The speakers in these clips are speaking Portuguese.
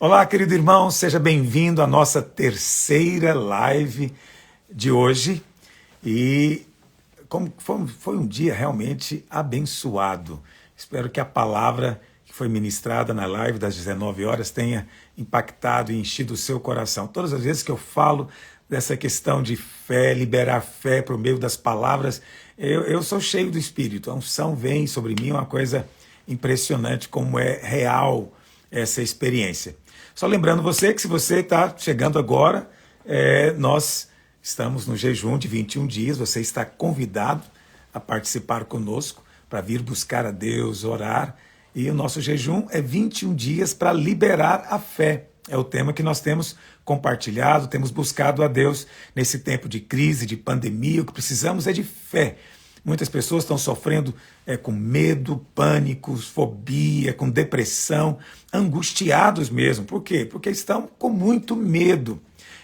Olá, querido irmão, seja bem-vindo à nossa terceira live de hoje. E como foi um dia realmente abençoado. Espero que a palavra que foi ministrada na live das 19 horas tenha impactado e enchido o seu coração. Todas as vezes que eu falo dessa questão de fé, liberar fé por meio das palavras, eu sou cheio do Espírito. A unção vem sobre mim, uma coisa impressionante como é real essa experiência. Só lembrando você que se você está chegando agora, nós estamos no jejum de 21 dias, você está convidado a participar conosco para vir buscar a Deus, orar. E o nosso jejum é 21 dias para liberar a fé. É o tema que nós temos compartilhado, temos buscado a Deus nesse tempo de crise, de pandemia. O que precisamos é de fé. Muitas pessoas estão sofrendo com medo, pânico, fobia, com depressão, angustiados mesmo. Por quê? Porque estão com muito medo.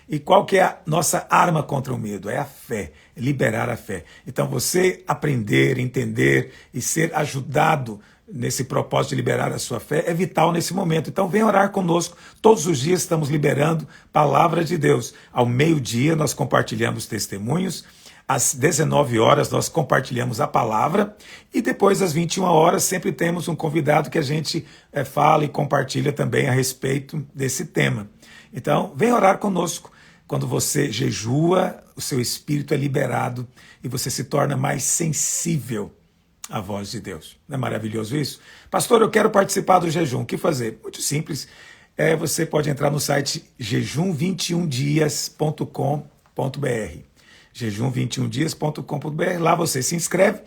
E qual que é a nossa arma contra o medo? É a fé, é liberar a fé. Então você aprender, entender e ser ajudado nesse propósito de liberar a sua fé é vital nesse momento. Então vem orar conosco. Todos os dias estamos liberando palavra de Deus. Ao meio-dia nós compartilhamos testemunhos. Às 19 horas nós compartilhamos a palavra e depois às 21 horas sempre temos um convidado que a gente fala e compartilha também a respeito desse tema. Então, vem orar conosco. Quando você jejua, o seu espírito é liberado e você se torna mais sensível à voz de Deus. Não é maravilhoso isso? Pastor, eu quero participar do jejum. O que fazer? Muito simples. Você pode entrar no site jejum21dias.com.br jejum21dias.com.br. Lá você se inscreve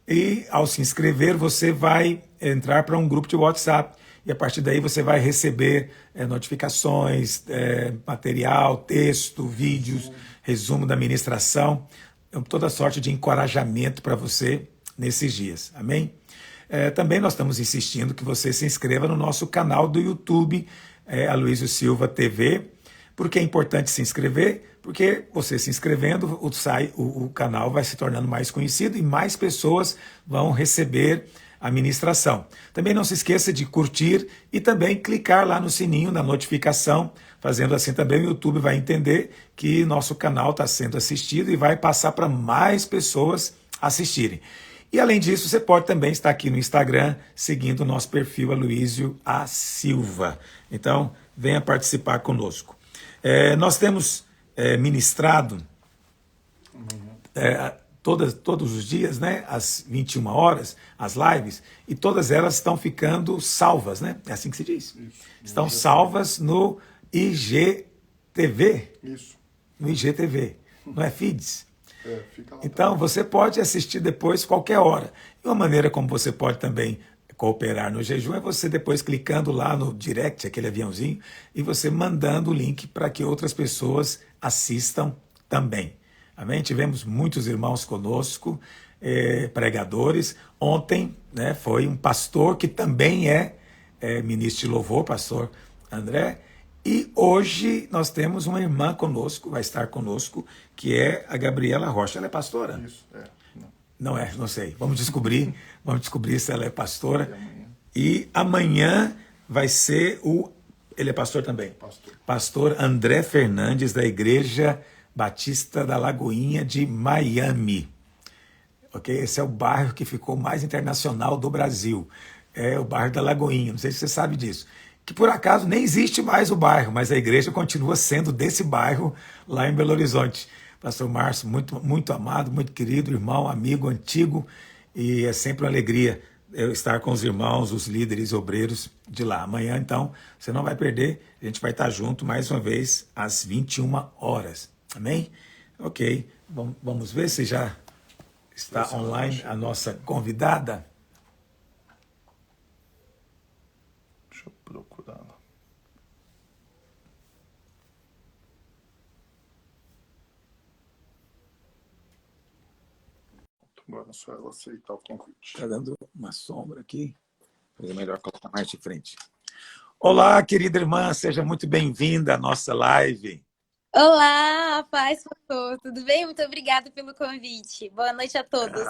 e, ao se inscrever, você vai entrar para um grupo de WhatsApp. E a partir daí você vai receber notificações, material, texto, vídeos, resumo da ministração, toda sorte de encorajamento para você nesses dias. Amém? Também nós estamos insistindo que você se inscreva no nosso canal do YouTube, Aloysio Silva TV. Por que é importante se inscrever? Porque você se inscrevendo, o canal vai se tornando mais conhecido e mais pessoas vão receber a ministração. Também não se esqueça de curtir e também clicar lá no sininho da notificação. Fazendo assim também o YouTube vai entender que nosso canal está sendo assistido e vai passar para mais pessoas assistirem. E além disso, você pode também estar aqui no Instagram seguindo o nosso perfil Aloysio A. Silva. Então, venha participar conosco. Nós temos ministrado todos os dias, né, às 21 horas, as lives, e todas elas estão ficando salvas, né? É assim que se diz? Isso. Estão salvas no IGTV. Isso. No IGTV, não é Feeds? Fica lá. Então, você pode assistir depois, qualquer hora. E uma maneira como você pode também cooperar no jejum é você depois clicando lá no direct, aquele aviãozinho, e você mandando o link para que outras pessoas assistam também. Amém? Tivemos muitos irmãos conosco, pregadores. Ontem, né, foi um pastor que também é ministro de louvor, pastor André. E hoje nós temos uma irmã conosco, vai estar conosco, que é a Gabriela Rocha. Ela é pastora? Isso, Não é, não sei. Vamos descobrir se ela é pastora. E amanhã vai ser ele é pastor também? Pastor André Fernandes, da Igreja Batista da Lagoinha de Miami. Ok? Esse é o bairro que ficou mais internacional do Brasil. É o bairro da Lagoinha. Não sei se você sabe disso. Que por acaso nem existe mais o bairro, mas a igreja continua sendo desse bairro lá em Belo Horizonte. Pastor Márcio, muito, muito amado, muito querido, irmão, amigo, antigo, e é sempre uma alegria eu estar com os irmãos, os líderes obreiros de lá. Amanhã, então, você não vai perder, a gente vai estar junto mais uma vez às 21 horas. Amém? Ok, vamos ver se já está online a nossa convidada. Deixa eu procurar. Agora só ela aceitar o convite. Está dando uma sombra aqui. É melhor colocar mais de frente. Olá, querida irmã, seja muito bem-vinda à nossa live. Olá, paz, pastor. Tudo bem? Muito obrigada pelo convite. Boa noite a todos.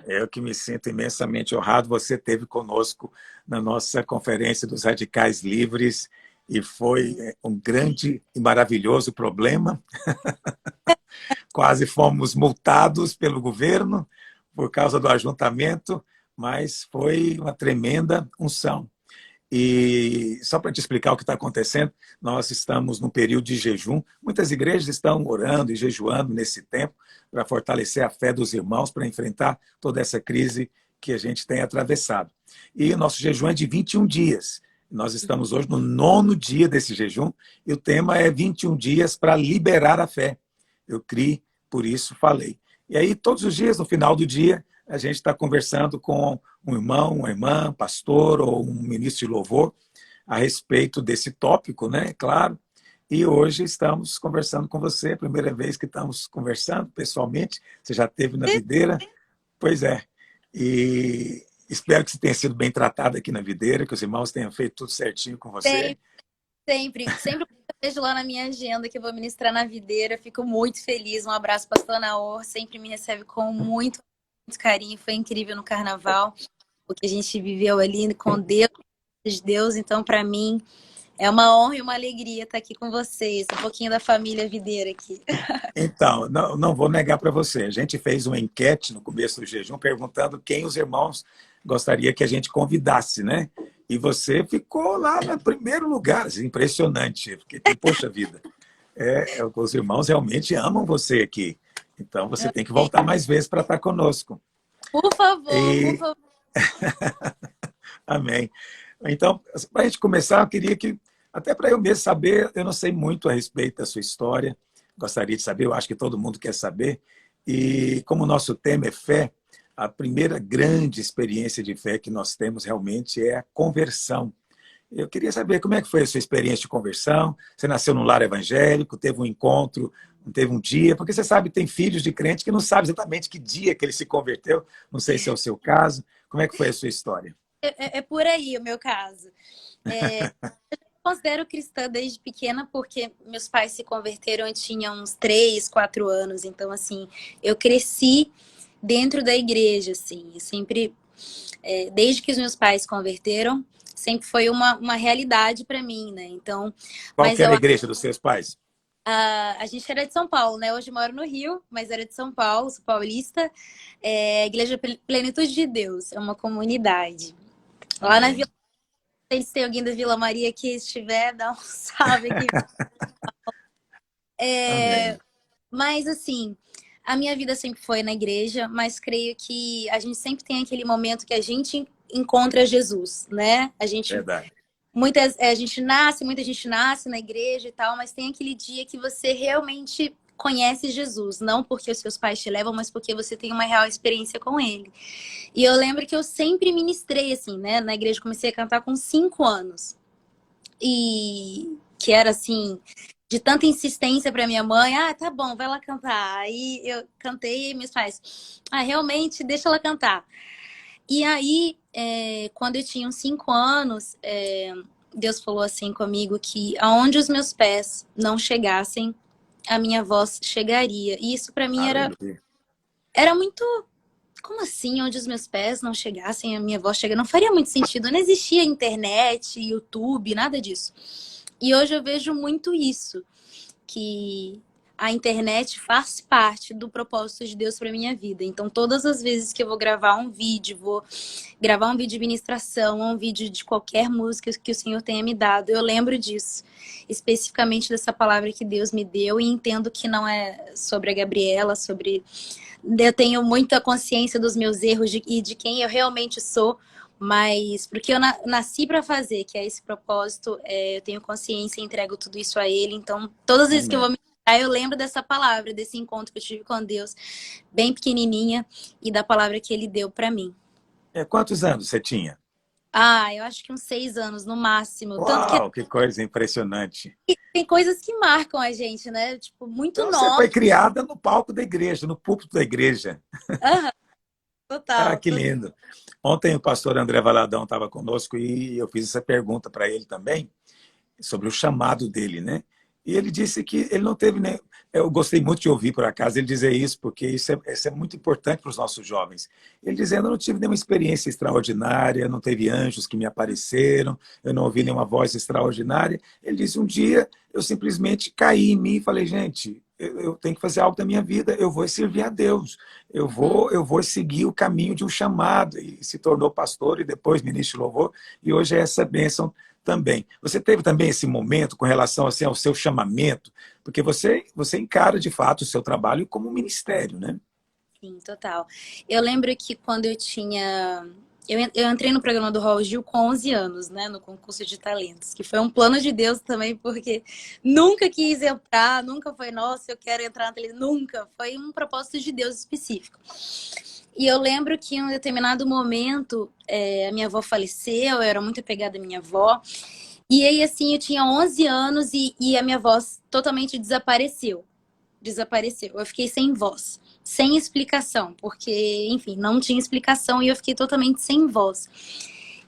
Eu que me sinto imensamente honrado. Você esteve conosco na nossa Conferência dos Radicais Livres e foi um grande e maravilhoso problema. Quase fomos multados pelo governo por causa do ajuntamento, mas foi uma tremenda unção. E só para te explicar o que está acontecendo, nós estamos num período de jejum. Muitas igrejas estão orando e jejuando nesse tempo para fortalecer a fé dos irmãos, para enfrentar toda essa crise que a gente tem atravessado. E o nosso jejum é de 21 dias. Nós estamos hoje no 9º dia desse jejum e o tema é 21 dias para liberar a fé. Eu criei, por isso falei. E aí, todos os dias, no final do dia, a gente está conversando com um irmão, uma irmã, pastor ou um ministro de louvor a respeito desse tópico, né? Claro. E hoje estamos conversando com você, primeira vez que estamos conversando pessoalmente. Você já esteve na videira? Pois é. E espero que você tenha sido bem tratado aqui na videira, que os irmãos tenham feito tudo certinho com você. Sempre que eu vejo lá na minha agenda que eu vou ministrar na videira, fico muito feliz. Um abraço, pastor Naor, sempre me recebe com muito carinho. Foi incrível no carnaval, o que a gente viveu ali com Deus. Então, para mim, é uma honra e uma alegria estar aqui com vocês. Um pouquinho da família videira aqui. Então, não vou negar para você. A gente fez uma enquete no começo do jejum perguntando quem os irmãos gostaria que a gente convidasse, né? E você ficou lá no primeiro lugar, assim, impressionante. Porque, poxa vida, os irmãos realmente amam você aqui. Então, você tem que voltar mais vezes para estar conosco. Por favor, por favor. Amém. Então, para a gente começar, eu queria que, até para eu mesmo saber, eu não sei muito a respeito da sua história, gostaria de saber, eu acho que todo mundo quer saber. E como o nosso tema é fé, a primeira grande experiência de fé que nós temos realmente é a conversão. Eu queria saber como é que foi a sua experiência de conversão. Você nasceu num lar evangélico, teve um encontro, teve um dia, porque você sabe, tem filhos de crente que não sabem exatamente que dia que ele se converteu. Não sei se é o seu caso. Como é que foi a sua história? É por aí o meu caso. Eu me considero cristã desde pequena porque meus pais se converteram, eu tinha uns 3, 4 anos. Então, assim, eu cresci dentro da igreja, assim. Eu sempre, desde que os meus pais se converteram, sempre foi uma realidade para mim, né? Então, Qual que era a igreja dos seus pais? a gente era de São Paulo, né? Hoje eu moro no Rio, mas era de São Paulo, sou paulista. Igreja Plenitude de Deus, é uma comunidade. Lá na Vila, se tem alguém da Vila Maria que estiver, dá um salve aqui. Mas assim, a minha vida sempre foi na igreja, mas creio que a gente sempre tem aquele momento que a gente encontra Jesus, né? Verdade. Muita gente nasce na igreja e tal, mas tem aquele dia que você realmente conhece Jesus, não porque os seus pais te levam, mas porque você tem uma real experiência com ele. E eu lembro que eu sempre ministrei assim, né? Na igreja comecei a cantar com 5 anos. E que era assim, de tanta insistência para minha mãe, tá bom, vai lá cantar. Aí eu cantei e meus pais, realmente, deixa ela cantar. E aí, quando eu tinha uns 5 anos, Deus falou assim comigo que aonde os meus pés não chegassem, a minha voz chegaria. E isso para mim era muito... Como assim, onde os meus pés não chegassem, a minha voz chegaria? Não faria muito sentido. Não existia internet, YouTube, nada disso. E hoje eu vejo muito isso, que a internet faz parte do propósito de Deus para minha vida. Então, todas as vezes que eu vou gravar um vídeo de ministração, um vídeo de qualquer música que o Senhor tenha me dado, eu lembro disso, especificamente dessa palavra que Deus me deu, e entendo que não é sobre a Gabriela, eu tenho muita consciência dos meus erros e de quem eu realmente sou, mas porque eu nasci para fazer, que é esse propósito, eu tenho consciência e entrego tudo isso a Ele. Então, todas as vezes que eu vou me eu lembro dessa palavra, desse encontro que eu tive com Deus, bem pequenininha, e da palavra que Ele deu para mim. Quantos anos você tinha? Eu acho que uns 6 anos no máximo. Uau, Tanto que coisa impressionante. tem coisas que marcam a gente, né? Tipo, muito Então, nova. você foi criada no palco da igreja, no púlpito da igreja. Total. Que lindo. Ontem o pastor André Valadão estava conosco e eu fiz essa pergunta para ele também, sobre o chamado dele, né? E ele disse que ele não teve nem... Eu gostei muito de ouvir, por acaso, ele dizer isso, porque isso é muito importante para os nossos jovens. Ele dizendo, eu não tive nenhuma experiência extraordinária, não teve anjos que me apareceram, eu não ouvi nenhuma voz extraordinária. Ele disse, um dia eu simplesmente caí em mim e falei, gente, eu tenho que fazer algo da minha vida, eu vou servir a Deus, eu vou seguir o caminho de um chamado. E se tornou pastor e depois ministro de louvor, e hoje é essa bênção também. Você teve também esse momento com relação assim, ao seu chamamento, porque você encara de fato o seu trabalho como um ministério, né? Sim, total. Eu lembro que quando eu tinha. Eu entrei no programa do Raul Gil com 11 anos, né? No concurso de talentos, que foi um plano de Deus também, porque nunca quis entrar, nunca foi, nossa, eu quero entrar na televisão, nunca. Foi um propósito de Deus específico. E eu lembro que em um determinado momento, a minha avó faleceu, eu era muito apegada à minha avó. E aí, assim, eu tinha 11 anos e a minha voz totalmente desapareceu. Desapareceu. Eu fiquei sem voz, sem explicação, porque, enfim, não tinha explicação e eu fiquei totalmente sem voz.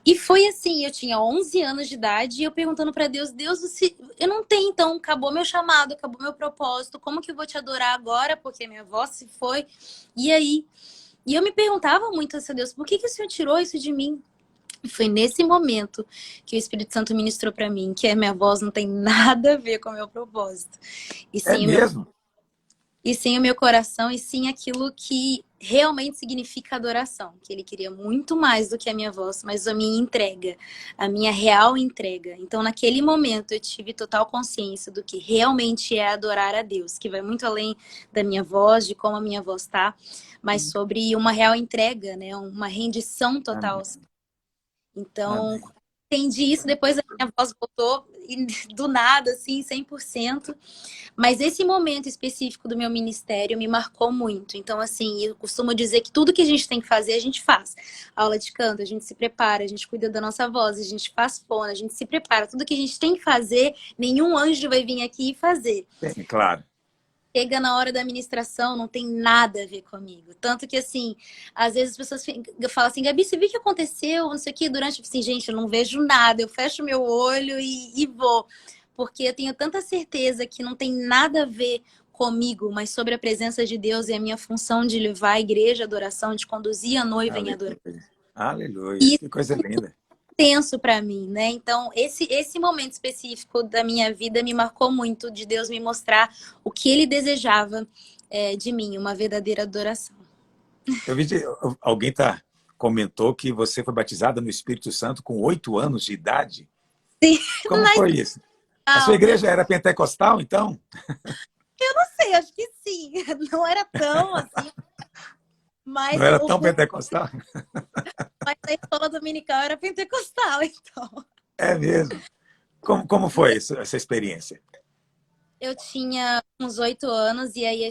E foi assim, eu tinha 11 anos de idade e eu perguntando para Deus, Deus, eu não tenho, então, acabou meu chamado, acabou meu propósito, como que eu vou te adorar agora? Porque minha voz se foi. E aí? E eu me perguntava muito a Deus, por que o Senhor tirou isso de mim? E foi nesse momento que o Espírito Santo ministrou para mim que a minha voz não tem nada a ver com o meu propósito. E É sim, mesmo? e sim o meu coração, e sim aquilo que realmente significa adoração. Que ele queria muito mais do que a minha voz, mas a minha entrega, a minha real entrega. Então, naquele momento, eu tive total consciência do que realmente é adorar a Deus, que vai muito além da minha voz, de como a minha voz tá, mas sobre uma real entrega, né? Uma rendição total. Amém. Então, Amém. entendi isso, depois a minha voz voltou do nada, assim, 100%. Mas esse momento específico do meu ministério me marcou muito. Então, assim, eu costumo dizer que tudo que a gente tem que fazer, a gente faz. Aula de canto, a gente se prepara, a gente cuida da nossa voz, a gente faz fono, a gente se prepara. Tudo que a gente tem que fazer, nenhum anjo vai vir aqui e fazer. Bem, claro. Chega na hora da administração, não tem nada a ver comigo. Tanto que, assim, às vezes as pessoas falam assim, Gabi, você viu o que aconteceu? Não sei o que, durante... Assim, gente, eu não vejo nada. Eu fecho meu olho e vou. Porque eu tenho tanta certeza que não tem nada a ver comigo, mas sobre a presença de Deus e a minha função de levar a igreja à adoração, de conduzir a noiva em adoração. Aleluia. Aleluia. Que coisa linda. Tenso para mim, né? Então, esse momento específico da minha vida me marcou muito, de Deus me mostrar o que ele desejava de mim, uma verdadeira adoração. Eu vi que alguém comentou que você foi batizada no Espírito Santo com 8 anos de idade. Sim, Como mas foi isso? A sua não, igreja era pentecostal, então? eu não sei, acho que sim. Não era tão assim, mas, Não era tão pentecostal? mas a escola dominical era pentecostal, então. É mesmo. Como foi essa experiência? Eu tinha uns 8 anos e aí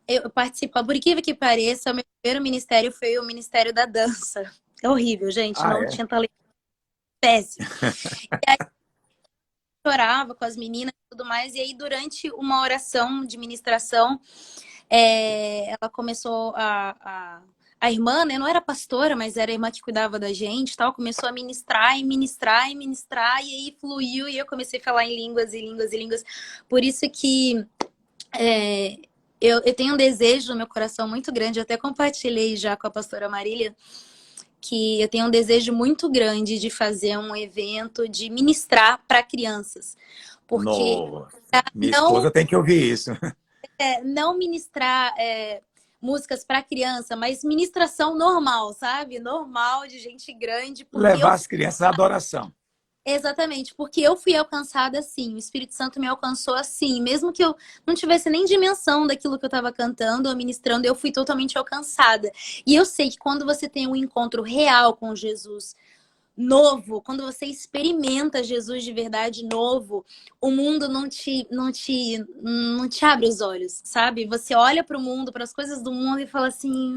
eu participava, por incrível que pareça, o meu primeiro ministério foi o Ministério da Dança. É horrível, gente, Ah, não é? tinha talento, péssimo. E aí eu chorava com as meninas e tudo mais, e aí durante uma oração de ministração, ela começou a irmã, né, não era pastora, mas era a irmã que cuidava da gente, tal, começou a ministrar e ministrar e ministrar, e aí fluiu, e eu comecei a falar em línguas e línguas e línguas. Por isso que eu tenho um desejo no meu coração muito grande, eu até compartilhei já com a pastora Marília, que eu tenho um desejo muito grande de fazer um evento de ministrar para crianças. Porque Nossa, minha não, esposa tem que ouvir isso. não ministrar músicas para criança, mas ministração normal, sabe? Normal, de gente grande, porque Levar as crianças à adoração. exatamente, porque eu fui alcançada assim, o Espírito Santo me alcançou assim, mesmo que eu não tivesse nem dimensão daquilo que eu estava cantando ou ministrando, eu fui totalmente alcançada. E eu sei que quando você tem um encontro real com Jesus, novo, quando você experimenta Jesus de verdade novo, o mundo não te abre os olhos, sabe? Você olha para o mundo, para as coisas do mundo e fala assim,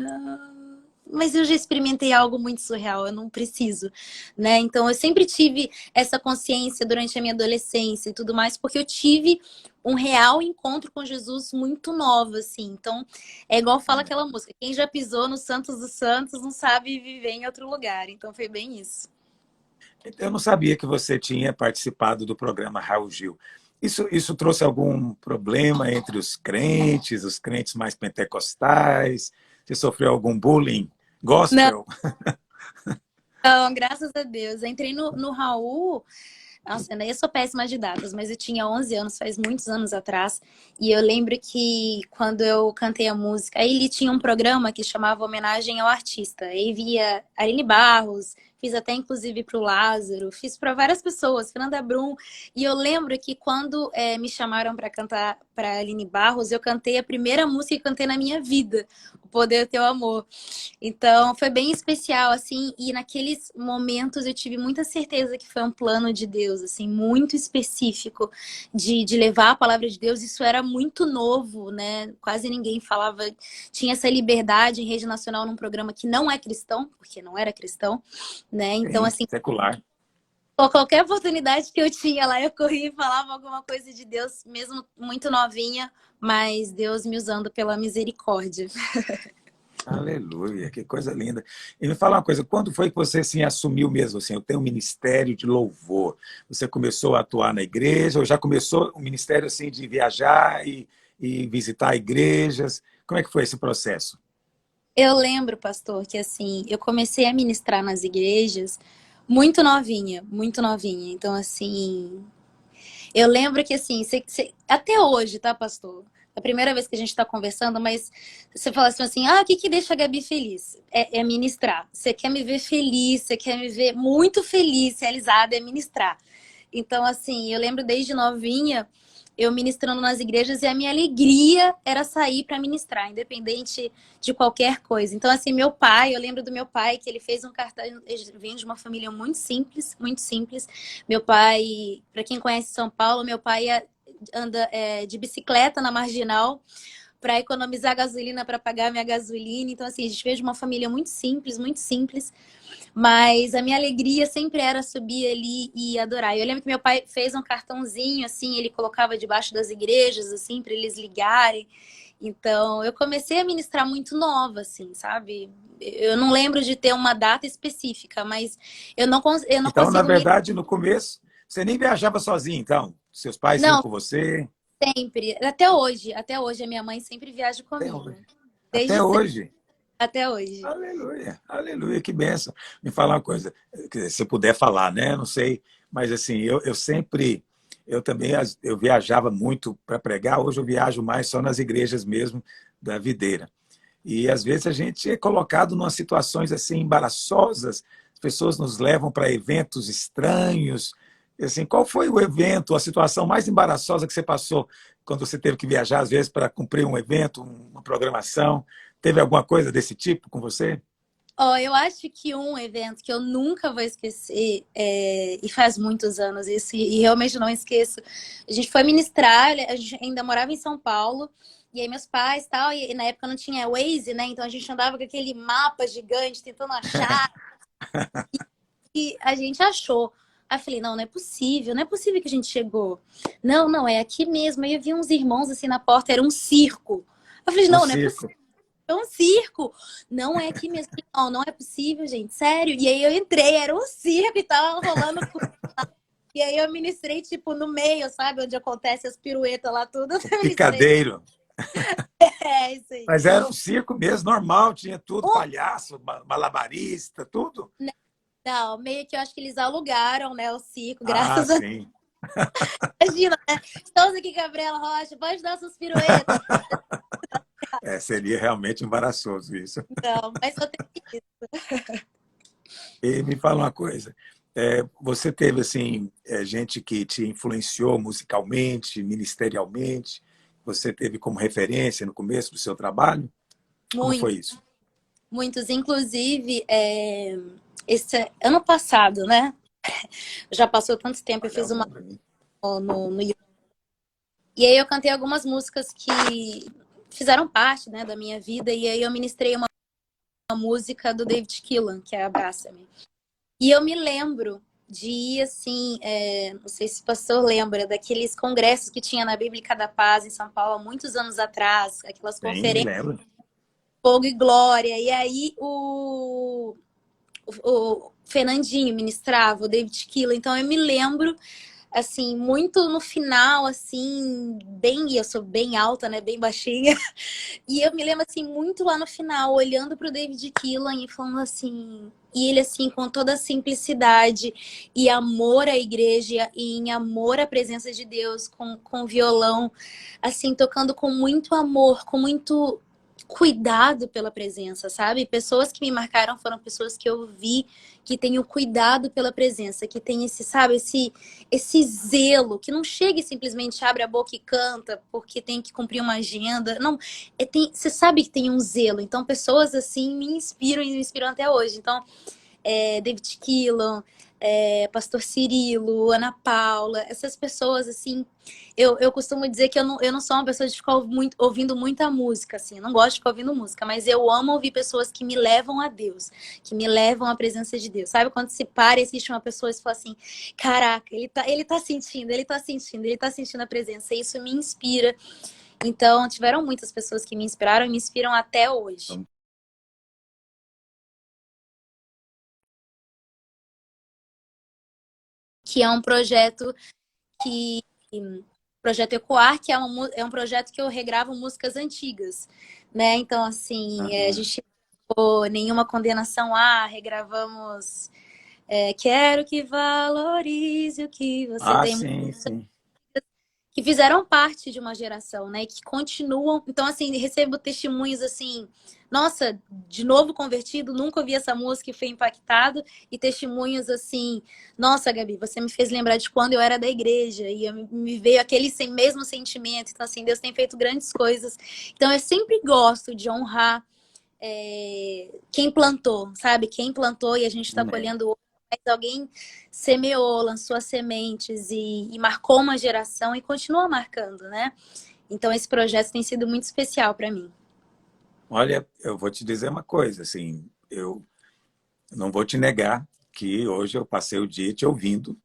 mas eu já experimentei algo muito surreal, eu não preciso, né? Então eu sempre tive essa consciência durante a minha adolescência e tudo mais, porque eu tive um real encontro com Jesus muito novo, assim. Então, é igual fala aquela música, quem já pisou no Santos dos Santos não sabe viver em outro lugar. Então foi bem isso. Eu não sabia que você tinha participado do programa Raul Gil. Isso trouxe algum problema entre os crentes mais pentecostais? Você sofreu algum bullying Não, gospel? não, graças a Deus. Eu entrei no Raul. Nossa, eu sou péssima de datas, mas eu tinha 11 anos, faz muitos anos atrás. E eu lembro que quando eu cantei a música, aí ele tinha um programa que chamava Homenagem ao Artista. Aí via Aline Barros, fiz até inclusive para o Lázaro, fiz para várias pessoas, Fernanda Brum. E eu lembro que quando me chamaram para cantar para Aline Barros, eu cantei a primeira música que cantei na minha vida, O Poder do Teu Amor. Então, foi bem especial, assim, e naqueles momentos eu tive muita certeza que foi um plano de Deus, assim, muito específico de levar a palavra de Deus. Isso era muito novo, né? Quase ninguém falava, tinha essa liberdade em rede nacional num programa que não é cristão, porque não era cristão, né? Então, Sim, assim, secular. qualquer oportunidade que eu tinha lá, eu corria e falava alguma coisa de Deus, mesmo muito novinha, mas Deus me usando pela misericórdia. Aleluia, que coisa linda. E me fala uma coisa, quando foi que você assim, assumiu mesmo assim, eu tenho um ministério de louvor? Você começou a atuar na igreja ou já começou o ministério assim de viajar e visitar igrejas? Como é que foi esse processo? Eu lembro, pastor, que assim, eu comecei a ministrar nas igrejas muito novinha, muito novinha. Então, assim, eu lembro que assim, até hoje, tá, pastor? É a primeira vez que a gente está conversando, mas você fala assim, o que deixa a Gabi feliz? É ministrar. Você quer me ver feliz, você quer me ver muito feliz, realizada, é ministrar. Então, assim, eu lembro desde novinha, eu ministrando nas igrejas e a minha alegria era sair para ministrar, independente de qualquer coisa. Então, assim, meu pai, eu lembro do meu pai, que ele fez um cartaz, ele vem de uma família muito simples, muito simples. Meu pai, para quem conhece São Paulo, meu pai anda de bicicleta na Marginal para economizar gasolina, para pagar minha gasolina. Então, assim, a gente veio de uma família muito simples, muito simples. Mas a minha alegria sempre era subir ali e adorar. Eu lembro que meu pai fez um cartãozinho, assim, ele colocava debaixo das igrejas, assim, para eles ligarem. Então, eu comecei a ministrar muito nova, assim, sabe? Eu não lembro de ter uma data específica, mas eu não Então, na consigo me. verdade, no começo, você nem viajava sozinho, então? Seus pais iam Não, com você? sempre. Até hoje, a minha mãe sempre viaja Até comigo. hoje. Desde Até sempre, hoje. até hoje. Aleluia, aleluia, que benção. Me fala uma coisa, se puder falar, né? Não sei, mas assim, eu sempre, eu também, eu viajava muito para pregar, hoje eu viajo mais só nas igrejas mesmo da videira. E às vezes a gente é colocado em situações assim embaraçosas, as pessoas nos levam para eventos estranhos. E, assim, qual foi o evento, a situação mais embaraçosa que você passou quando você teve que viajar, às vezes, para cumprir um evento, uma programação? Teve alguma coisa desse tipo com você? Eu acho que um evento que eu nunca vou esquecer, e faz muitos anos isso, e realmente não esqueço, a gente foi ministrar, a gente ainda morava em São Paulo, e aí meus pais tal, e na época não tinha Waze, né? Então a gente andava com aquele mapa gigante, tentando achar, e a gente achou. Aí eu falei, não, não é possível, não é possível que a gente chegou. Não, não, é aqui mesmo. Aí eu vi uns irmãos assim na porta, era um circo. Eu falei, Um não, não é possível. circo. É um circo. Não é aqui mesmo. Não, não é possível, gente. Sério. E aí eu entrei, era um circo e tava rolando. E aí eu ministrei, tipo, no meio, sabe? Onde acontece as piruetas lá, tudo. O Eu ministrei. picadeiro. É, isso aí. Mas era um circo mesmo, normal, tinha tudo, Um, palhaço, malabarista, tudo. não, meio que eu acho que eles alugaram, né, o circo, Ah, graças a Deus. sim. Imagina, né? Estamos aqui, Gabriela Rocha, pode dar suas piruetas. É, seria realmente embaraçoso isso. Não, mas só tem isso. E me fala uma coisa, você teve assim gente que te influenciou musicalmente, ministerialmente? Você teve como referência no começo do seu trabalho? Como foi Muito, isso? muitos. Inclusive, esse ano passado, né? Já passou tanto tempo, eu Olha fiz o uma nome para mim. no YouTube. E aí eu cantei algumas músicas que fizeram parte, né, da minha vida. E aí eu ministrei uma música do David Keelan, que é Abraça-me. E eu me lembro de ir assim, não sei se o pastor lembra, daqueles congressos que tinha na Bíblica da Paz em São Paulo há muitos anos atrás, aquelas Sim, me conferências lembro. Fogo e Glória. E aí o Fernandinho ministrava, o David Keelan. Então eu me lembro assim, muito no final, assim, bem, e eu sou bem alta, né, bem baixinha, e eu me lembro, assim, muito lá no final, olhando pro David Keelan e falando assim, e ele, assim, com toda a simplicidade e amor à igreja e em amor à presença de Deus, com violão, assim, tocando com muito amor, com muito cuidado pela presença, sabe? Pessoas que me marcaram foram pessoas que eu vi que têm o cuidado pela presença, que tem esse, sabe, esse zelo, que não chega e simplesmente abre a boca e canta porque tem que cumprir uma agenda. Não, você sabe que tem um zelo. Então, pessoas assim me inspiram e me inspiram até hoje. Então, David Keelan, Pastor Cirilo, Ana Paula, essas pessoas, assim, eu costumo dizer que eu não sou uma pessoa de ficar ouvindo muita música, assim, eu não gosto de ficar ouvindo música, mas eu amo ouvir pessoas que me levam a Deus, que me levam à presença de Deus. Sabe quando se para e existe uma pessoa e fala assim, caraca, ele tá sentindo, ele tá sentindo, ele tá sentindo a presença, e isso me inspira. Então, tiveram muitas pessoas que me inspiraram e me inspiram até hoje. Que é um projeto que projeto Ecoar, que é um projeto que eu regravo músicas antigas, né? Então, assim, a gente não nenhuma condenação regravamos Quero que valorize o que você Ah, tem, sim, sim. que fizeram parte de uma geração, né? Que continuam. Então, assim, recebo testemunhos assim, nossa, de novo convertido, nunca ouvi essa música e fui impactado. E testemunhos assim, nossa, Gabi, você me fez lembrar de quando eu era da igreja e me veio aquele mesmo sentimento. Então, assim, Deus tem feito grandes coisas. Então, eu sempre gosto de honrar quem plantou, sabe? Quem plantou e a gente está Amém. colhendo hoje, mas alguém semeou, lançou as sementes e marcou uma geração e continua marcando, né? Então esse projeto tem sido muito especial para mim. Olha, eu vou te dizer uma coisa, assim, eu não vou te negar que hoje eu passei o dia te ouvindo.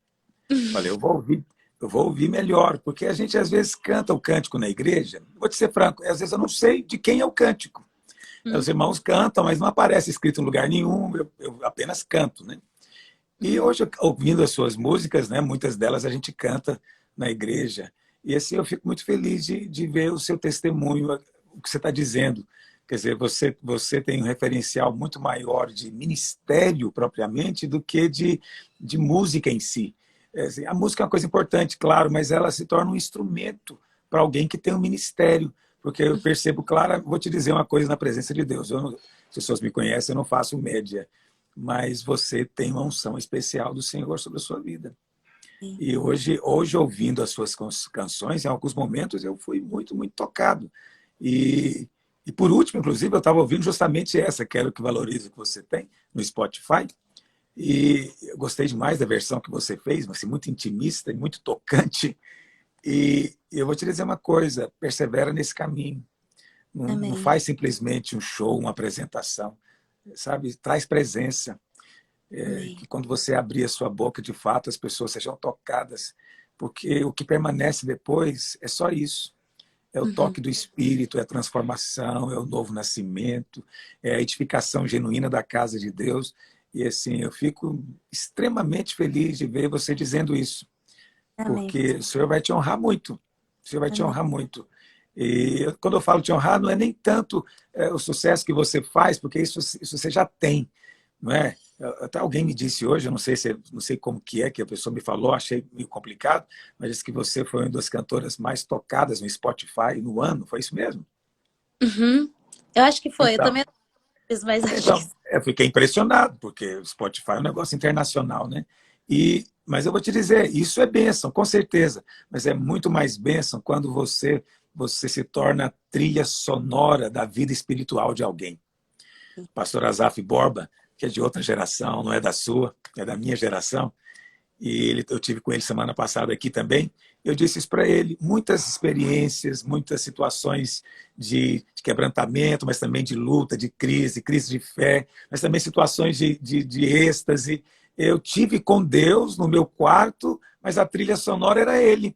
Falei, eu vou ouvir melhor, porque a gente às vezes canta o cântico na igreja. Vou te ser franco, às vezes eu não sei de quem é o cântico. Os irmãos cantam, mas não aparece escrito em lugar nenhum, eu apenas canto, né? E hoje, ouvindo as suas músicas, né, muitas delas a gente canta na igreja. E assim eu fico muito feliz de ver o seu testemunho, o que você está dizendo. Quer dizer, você tem um referencial muito maior de ministério propriamente do que de música em si. Assim, a música é uma coisa importante, claro, mas ela se torna um instrumento para alguém que tem um ministério. Porque eu percebo, claro, vou te dizer uma coisa na presença de Deus. As pessoas me conhecem, eu não faço média, mas você tem uma unção especial do Senhor sobre a sua vida. E hoje ouvindo as suas canções, em alguns momentos eu fui muito, muito tocado. E por último, inclusive, eu estava ouvindo justamente essa, Quero que Valorize o que você tem, no Spotify. E eu gostei demais da versão que você fez, mas assim, muito intimista e muito tocante. E eu vou te dizer uma coisa, persevera nesse caminho. Não Amém. faz simplesmente um show, uma apresentação, sabe? Traz presença. Amém. Que quando você abrir a sua boca, de fato, as pessoas sejam tocadas, porque o que permanece depois é só isso. É o Uhum. toque do Espírito, é a transformação, é o novo nascimento, é a edificação genuína da casa de Deus. E assim, eu fico extremamente feliz de ver você dizendo isso, Amém. porque o Senhor vai te honrar muito. O Senhor vai te Amém. honrar muito. E quando eu falo te honrar, não é nem tanto o sucesso que você faz, porque isso você já tem, não é? Até alguém me disse hoje, eu não sei como que é que a pessoa me falou, achei meio complicado, mas disse que você foi uma das cantoras mais tocadas no Spotify no ano, foi isso mesmo? Uhum. Eu acho que foi, eu Então, também não fiz, mas acho que então, eu fiquei impressionado, porque o Spotify é um negócio internacional, né? Mas eu vou te dizer, isso é bênção, com certeza, mas é muito mais bênção quando você se torna trilha sonora da vida espiritual de alguém. Pastor Azaf Borba, que é de outra geração, não é da sua, é da minha geração, e eu tive com ele semana passada aqui também. Eu disse isso para ele: muitas experiências, muitas situações de quebrantamento, mas também de luta, de crise de fé, mas também situações de êxtase. Eu tive com Deus no meu quarto, mas a trilha sonora era ele.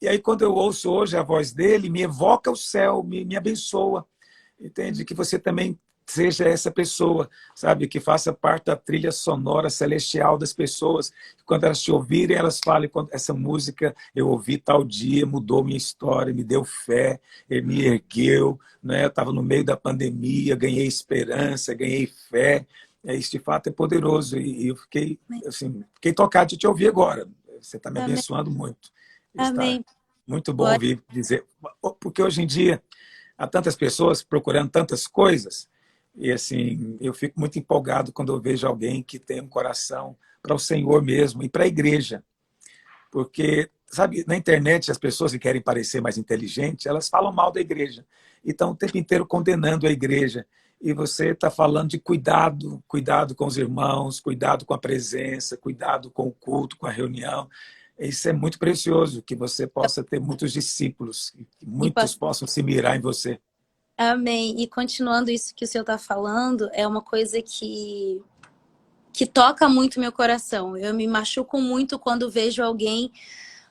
E aí, quando eu ouço hoje a voz dele, me evoca o céu, me abençoa. Entende? Que você também seja essa pessoa, sabe? Que faça parte da trilha sonora celestial das pessoas. Quando elas te ouvirem, elas falem: essa música eu ouvi tal dia, mudou minha história, me deu fé, ele me ergueu, né? Eu estava no meio da pandemia, ganhei esperança, ganhei fé. Isso de fato é poderoso. E eu fiquei, assim, fiquei tocado de te ouvir agora. Você está me Amém. abençoando muito. Está Amém. muito bom Glória. ouvir dizer, porque hoje em dia há tantas pessoas procurando tantas coisas, e assim, eu fico muito empolgado quando eu vejo alguém que tem um coração para o Senhor mesmo e para a igreja. Porque, sabe, na internet, as pessoas que querem parecer mais inteligentes, elas falam mal da igreja. E estão o tempo inteiro condenando a igreja. E você está falando de cuidado, cuidado com os irmãos, cuidado com a presença, cuidado com o culto, com a reunião. Isso é muito precioso, que você possa ter muitos discípulos, que E, muitos possam se mirar em você. amém. E continuando isso que o senhor está falando, é uma coisa que toca muito meu coração. Eu me machuco muito quando vejo alguém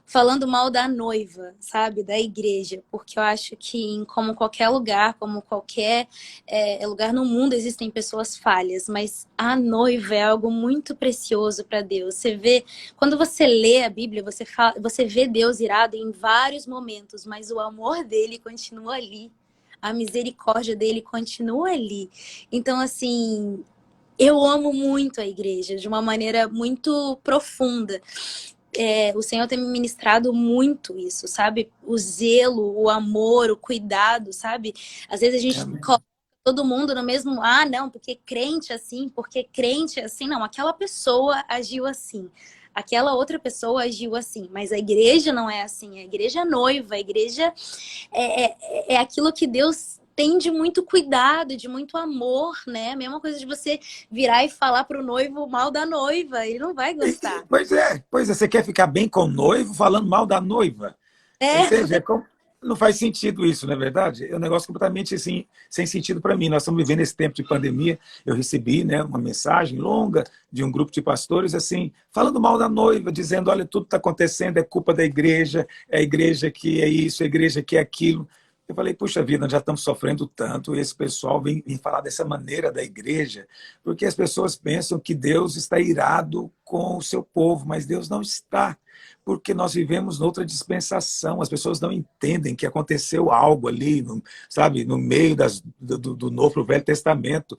falando mal da noiva, sabe? Da igreja. Porque eu acho que, como qualquer lugar, como qualquer lugar no mundo, existem pessoas falhas. Mas a noiva é algo muito precioso para Deus. Você vê, quando você lê a Bíblia, você vê Deus irado em vários momentos, mas o amor dele continua ali. A misericórdia dele continua ali. Então, assim, eu amo muito a igreja, de uma maneira muito profunda. O Senhor tem me ministrado muito isso, sabe? O zelo, o amor, o cuidado, sabe? Às vezes a gente Amém. coloca todo mundo no mesmo... não, porque crente assim, porque crente assim. Não, aquela pessoa agiu assim. Aquela outra pessoa agiu assim. Mas a igreja não é assim. A igreja é noiva. A igreja é aquilo que Deus tem de muito cuidado, de muito amor, né? A mesma coisa de você virar e falar pro noivo mal da noiva. Ele não vai gostar. Pois é, você quer ficar bem com o noivo falando mal da noiva. É, Entende? Não faz sentido isso, não é verdade? É um negócio completamente assim, sem sentido para mim. Nós estamos vivendo esse tempo de pandemia. Eu recebi, né, uma mensagem longa de um grupo de pastores assim, falando mal da noiva, dizendo: olha, tudo está acontecendo, é culpa da igreja, é a igreja que é isso, é a igreja que é aquilo. Eu falei: puxa vida, nós já estamos sofrendo tanto, e esse pessoal vem falar dessa maneira da igreja, porque as pessoas pensam que Deus está irado com o seu povo, mas Deus não está, porque nós vivemos noutra dispensação. As pessoas não entendem que aconteceu algo ali, sabe, no meio do Novo para o Velho Testamento.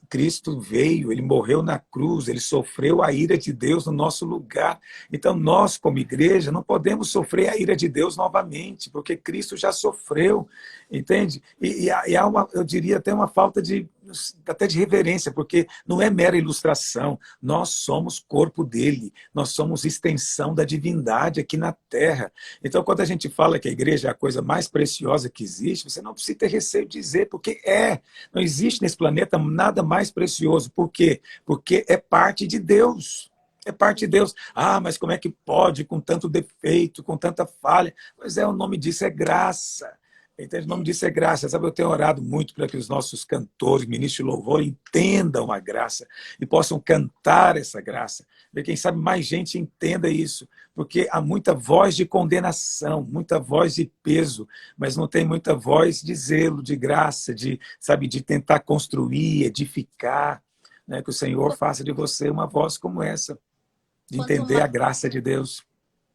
Cristo veio, ele morreu na cruz, ele sofreu a ira de Deus no nosso lugar. Então nós, como igreja, não podemos sofrer a ira de Deus novamente, porque Cristo já sofreu, entende? E há uma, eu diria, até uma falta até de reverência, porque não é mera ilustração. Nós somos corpo dele, nós somos extensão da divindade aqui na Terra. Então, quando a gente fala que a igreja é a coisa mais preciosa que existe, você não precisa ter receio de dizer, porque não existe nesse planeta nada mais precioso. Por quê? Porque é parte de Deus. É parte de Deus. Ah, mas como é que pode, com tanto defeito, com tanta falha? Pois é, o nome disso é graça. Entende? O nome disso é graça. Sabe, eu tenho orado muito para que os nossos cantores, ministros de louvor, entendam a graça e possam cantar essa graça. E quem sabe mais gente entenda isso, porque há muita voz de condenação, muita voz de peso, mas não tem muita voz de zelo, de graça, sabe, de tentar construir, edificar, né? Que o Senhor faça de você uma voz como essa, de quanto entender mais, a graça de Deus.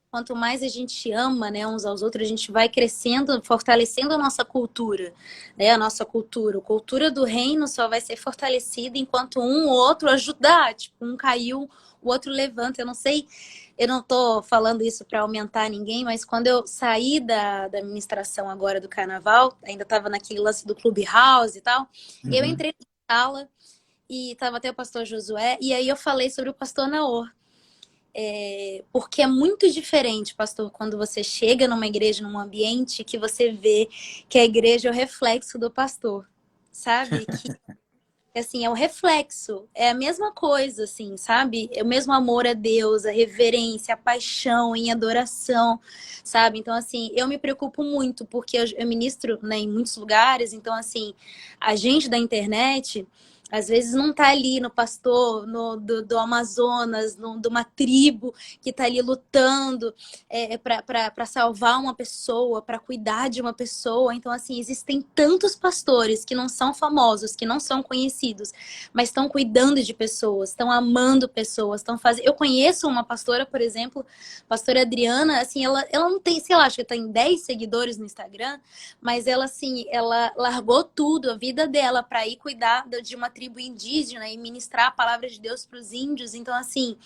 quanto mais a gente ama, né, uns aos outros, a gente vai crescendo, fortalecendo a nossa cultura, né? A nossa cultura do reino só vai ser fortalecida enquanto um ou outro ajudar. Tipo, um caiu, o outro levanta. Eu não sei, eu não tô falando isso para aumentar ninguém, mas quando eu saí da ministração agora do carnaval, ainda tava naquele lance do Clubhouse e tal, eu Uhum. entrei na sala e tava até o pastor Josué, e aí eu falei sobre o pastor Naor. Porque é muito diferente, pastor, quando você chega numa igreja, num ambiente que você vê que a igreja é o reflexo do pastor, sabe? Que, assim, é o reflexo, é a mesma coisa, assim, sabe? É o mesmo amor a Deus, a reverência, a paixão em adoração, sabe? Então, assim, eu me preocupo muito, porque eu ministro, né, em muitos lugares, então, assim, a gente da internet... Às vezes não tá ali no pastor do Amazonas, de uma tribo que tá ali lutando para salvar uma pessoa, para cuidar de uma pessoa. Então, assim, existem tantos pastores que não são famosos, que não são conhecidos, mas estão cuidando de pessoas, estão amando pessoas, estão fazendo. Eu conheço uma pastora, por exemplo, pastora Adriana, assim, ela não tem, sei lá, acho que tem 10 seguidores no Instagram, mas ela, assim, ela largou tudo, a vida dela, para ir cuidar de uma tribo indígena e ministrar a palavra de Deus para os índios. Então, assim,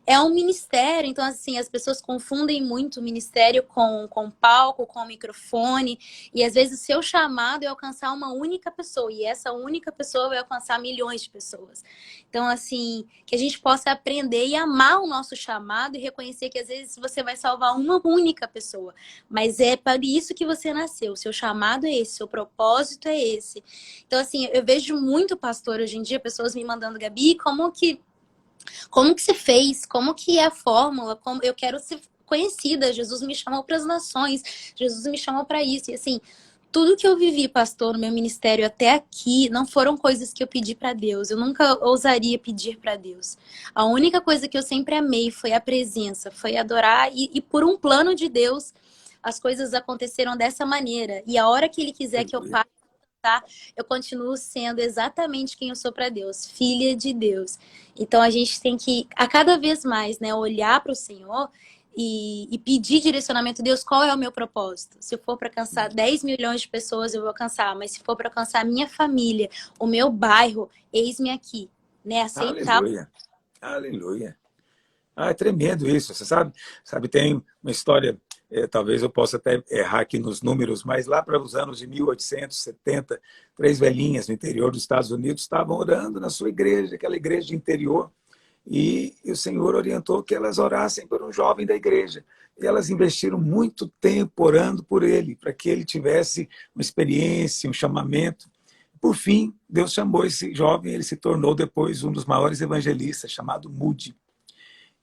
é um ministério. Então, assim, as pessoas confundem muito o ministério com palco, com microfone. E, às vezes, o seu chamado é alcançar uma única pessoa. E essa única pessoa vai alcançar milhões de pessoas. Então, assim, que a gente possa aprender e amar o nosso chamado e reconhecer que, às vezes, você vai salvar uma única pessoa. Mas é para isso que você nasceu. O seu chamado é esse, seu propósito é esse. Então, assim, eu vejo muito pastor hoje em dia, pessoas me mandando, Gabi, como que você fez? Como que é a fórmula? Como eu quero ser conhecida. Jesus me chamou para as nações. Jesus me chamou para isso. E assim, tudo que eu vivi, pastor, no meu ministério até aqui, não foram coisas que eu pedi para Deus. Eu nunca ousaria pedir para Deus. A única coisa que eu sempre amei foi a presença, foi adorar e por um plano de Deus, as coisas aconteceram dessa maneira. E a hora que Ele quiser que eu pare, tá? Eu continuo sendo exatamente quem eu sou para Deus, filha de Deus. Então a gente tem que, a cada vez mais, né, olhar para o Senhor e pedir direcionamento. Deus, qual é o meu propósito? Se eu for para alcançar 10 milhões de pessoas, eu vou alcançar. Mas se for para alcançar a minha família, o meu bairro, eis-me aqui. Né? Aceitar. Aleluia. Aleluia. Ah, é tremendo isso, você sabe? Sabe, tem uma história, talvez eu possa até errar aqui nos números, mas lá para os anos de 1870, três velhinhas no interior dos Estados Unidos estavam orando na sua igreja, aquela igreja de interior, e o Senhor orientou que elas orassem por um jovem da igreja. E elas investiram muito tempo orando por ele, para que ele tivesse uma experiência, um chamamento. Por fim, Deus chamou esse jovem, ele se tornou depois um dos maiores evangelistas, chamado Moody.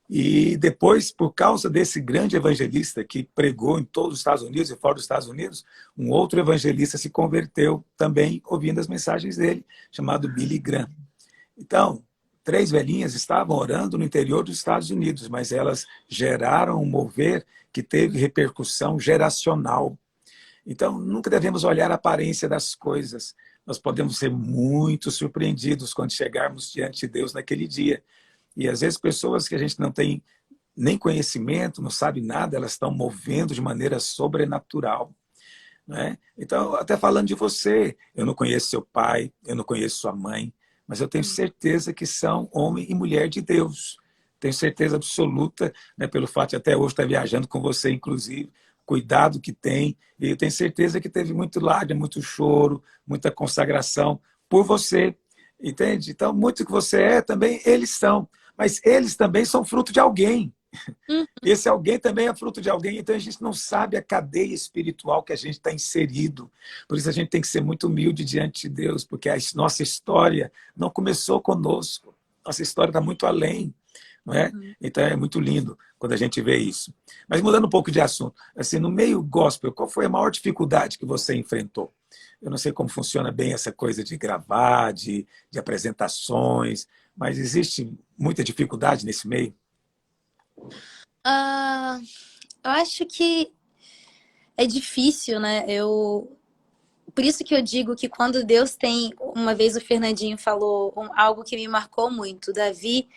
E depois, por causa desse grande evangelista que pregou em todos os Estados Unidos e fora dos Estados Unidos, um outro evangelista se converteu também ouvindo as mensagens dele, chamado Billy Graham. Então, três velhinhas estavam orando no interior dos Estados Unidos, mas elas geraram um mover que teve repercussão geracional. Então, nunca devemos olhar a aparência das coisas. Nós podemos ser muito surpreendidos quando chegarmos diante de Deus naquele dia. E às vezes pessoas que a gente não tem nem conhecimento, não sabe nada, elas estão movendo de maneira sobrenatural. Né? Então, até falando de você, eu não conheço seu pai, eu não conheço sua mãe, mas eu tenho certeza que são homem e mulher de Deus. Tenho certeza absoluta, né, pelo fato de até hoje estar viajando com você, inclusive, cuidado que tem, e eu tenho certeza que teve muito lágrima, muito choro, muita consagração por você, entende? Então, muito que você é, também eles são, mas eles também são fruto de alguém. Esse alguém também é fruto de alguém, então a gente não sabe a cadeia espiritual que a gente está inserido. Por isso a gente tem que ser muito humilde diante de Deus, porque a nossa história não começou conosco, nossa história está muito além. Não é? Então é muito lindo quando a gente vê isso. Mas mudando um pouco de assunto, assim, no meio gospel, qual foi a maior dificuldade que você enfrentou? Eu não sei como funciona bem essa coisa de gravar, de apresentações, mas existe muita dificuldade nesse meio? Eu acho que é difícil, né? Por isso que eu digo que quando Deus tem... Uma vez o Fernandinho falou algo que me marcou muito. Davi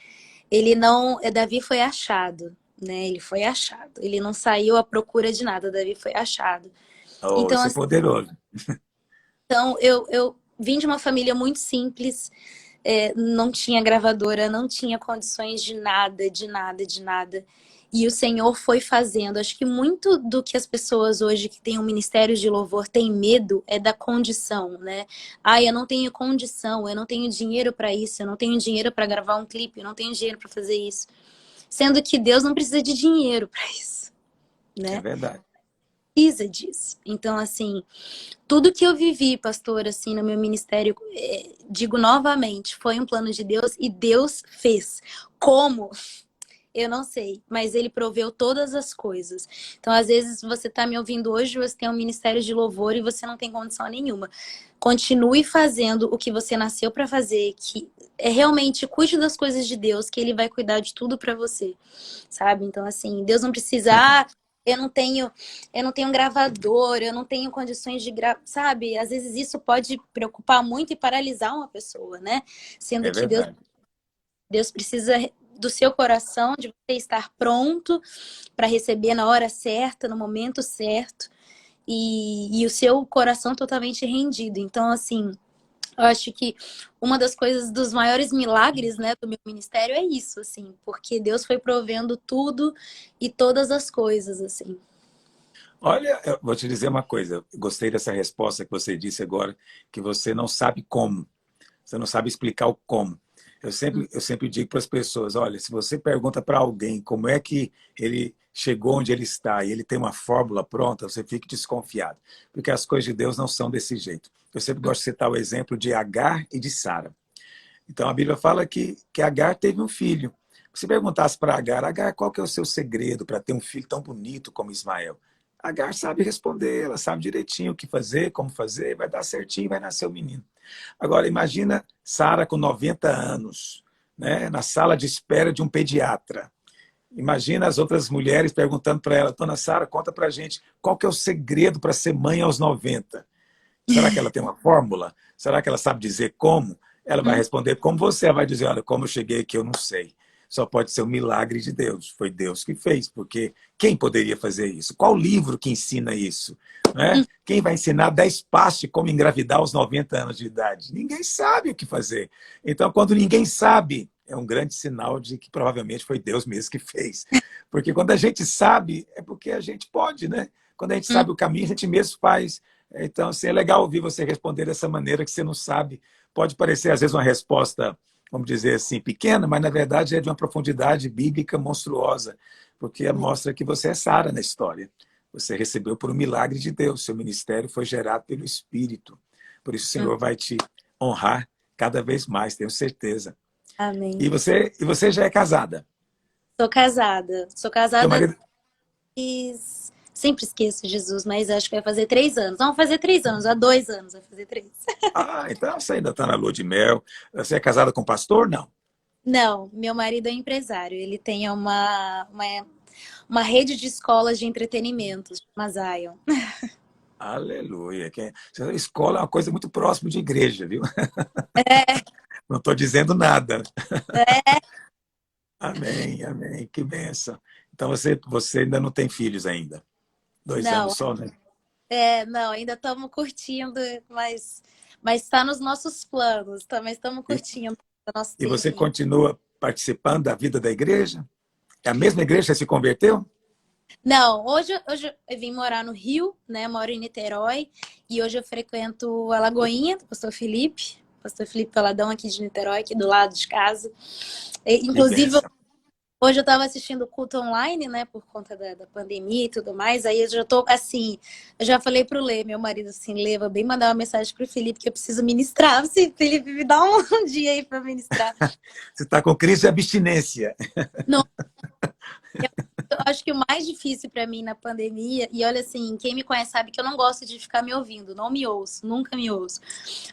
foi achado, né? Ele foi achado. Ele não saiu à procura de nada. Davi foi achado. Oh, Então, isso é assim, poderoso. eu vim de uma família muito simples. Não tinha gravadora, não tinha condições de nada, de nada, de nada. E o Senhor foi fazendo. Acho que muito do que as pessoas hoje que têm um ministério de louvor têm medo é da condição, né? Eu não tenho condição, eu não tenho dinheiro para isso, eu não tenho dinheiro para gravar um clipe, eu não tenho dinheiro para fazer isso. Sendo que Deus não precisa de dinheiro para isso, né? É verdade. Precisa disso. Então, assim, tudo que eu vivi, pastor, assim, no meu ministério, digo novamente, foi um plano de Deus e Deus fez. Como? Eu não sei, mas ele proveu todas as coisas. Então, às vezes, você está me ouvindo hoje, você tem um ministério de louvor e você não tem condição nenhuma. Continue fazendo o que você nasceu para fazer, que é realmente cuide das coisas de Deus, que ele vai cuidar de tudo para você, sabe? Então, assim, Deus não precisa, eu não tenho um gravador, eu não tenho condições de sabe? Às vezes isso pode preocupar muito e paralisar uma pessoa, né? Sendo É que verdade. Deus precisa do seu coração, de você estar pronto para receber na hora certa, no momento certo, e o seu coração totalmente rendido. Então, assim, eu acho que uma das coisas, dos maiores milagres, né, do meu ministério é isso, assim, porque Deus foi provendo tudo e todas as coisas, assim. Olha, eu vou te dizer uma coisa. Eu gostei dessa resposta que você disse agora, que você não sabe como. Você não sabe explicar o como. Eu sempre digo para as pessoas, olha, se você pergunta para alguém como é que ele chegou onde ele está e ele tem uma fórmula pronta, você fique desconfiado, porque as coisas de Deus não são desse jeito. Eu sempre gosto de citar o exemplo de Agar e de Sara. Então a Bíblia fala que Agar teve um filho. Se perguntasse para Agar, Agar, qual que é o seu segredo para ter um filho tão bonito como Ismael? Agar sabe responder, ela sabe direitinho o que fazer, como fazer, vai dar certinho, vai nascer o menino. Agora, imagina Sara com 90 anos, né, na sala de espera de um pediatra. Imagina as outras mulheres perguntando para ela, dona Sara, conta para a gente, qual que é o segredo para ser mãe aos 90? Será que ela tem uma fórmula? Será que ela sabe dizer como? Ela vai responder como você, ela vai dizer, olha, como eu cheguei aqui, eu não sei. Só pode ser um milagre de Deus. Foi Deus que fez, porque quem poderia fazer isso? Qual livro que ensina isso? Né? Quem vai ensinar 10 passos de como engravidar aos 90 anos de idade? Ninguém sabe o que fazer. Então, quando ninguém sabe, é um grande sinal de que provavelmente foi Deus mesmo que fez. Porque quando a gente sabe, é porque a gente pode, né? Quando a gente sabe o caminho, a gente mesmo faz. Então, assim, é legal ouvir você responder dessa maneira que você não sabe. Pode parecer, às vezes, uma resposta, vamos dizer assim, pequena, mas, na verdade, é de uma profundidade bíblica monstruosa, porque mostra que você é Sara na história. Você recebeu por um milagre de Deus. Seu ministério foi gerado pelo Espírito. Por isso, o Senhor vai te honrar cada vez mais, tenho certeza. Amém. E você já é casada? Sou casada. Sou Seu casada marido... e sempre esqueço Jesus, mas acho que vai fazer 3 anos. Não, vai fazer 3 anos, há 2 anos vai fazer 3. Ah, então você ainda está na lua de mel. Você é casada com pastor? Não. Não, meu marido é empresário. Ele tem uma rede de escolas de entretenimento, chama Zion. Aleluia. Escola é uma coisa muito próxima de igreja, viu? Não estou dizendo nada. Amém, amém. Que benção. Então você ainda não tem filhos ainda. 2 anos Não, só, né? não, ainda estamos curtindo, mas está nos nossos planos, mas estamos E, curtindo o nosso e você tempinho. continua participando da vida da igreja? É a mesma igreja que você se converteu? Não, hoje eu vim morar no Rio, né? Moro em Niterói e hoje eu frequento a Lagoinha do Pastor Felipe Peladão aqui de Niterói, aqui do lado de casa. Que Inclusive, benção. hoje eu estava assistindo o culto online, né, por conta da pandemia e tudo mais. Aí eu já tô assim, eu já falei pro Lê, meu marido, assim, Lê, vou bem mandar uma mensagem pro Felipe que eu preciso ministrar. Assim, Felipe, me dá um dia aí para ministrar. Você está com crise de abstinência. Não, eu acho que o mais difícil para mim na pandemia, e olha assim, quem me conhece sabe que eu não gosto de ficar me ouvindo, não me ouço, nunca me ouço.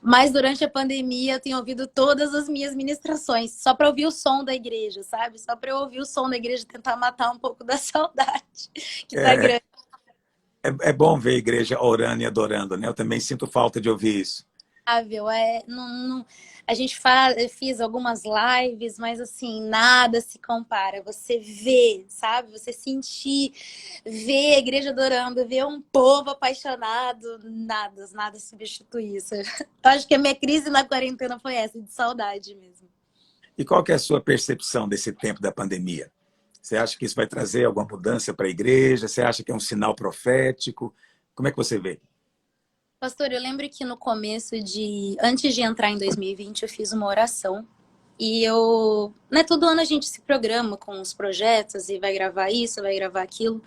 Mas durante a pandemia eu tenho ouvido todas as minhas ministrações, só para ouvir o som da igreja, sabe? Só para eu ouvir o som da igreja e tentar matar um pouco da saudade que tá É, grande. é bom ver a igreja orando e adorando, né? Eu também sinto falta de ouvir isso. A gente faz, eu fiz algumas lives, mas assim, nada se compara. Você vê, sabe? Você sentir, ver a igreja adorando, ver um povo apaixonado, nada substitui isso. Eu acho que a minha crise na quarentena foi essa, de saudade mesmo. E qual que é a sua percepção desse tempo da pandemia? Você acha que isso vai trazer alguma mudança para a igreja? Você acha que é um sinal profético? Como é que você vê? Pastor, eu lembro que no começo antes de entrar em 2020, eu fiz uma oração. E né, todo ano a gente se programa com os projetos e vai gravar isso, vai gravar aquilo.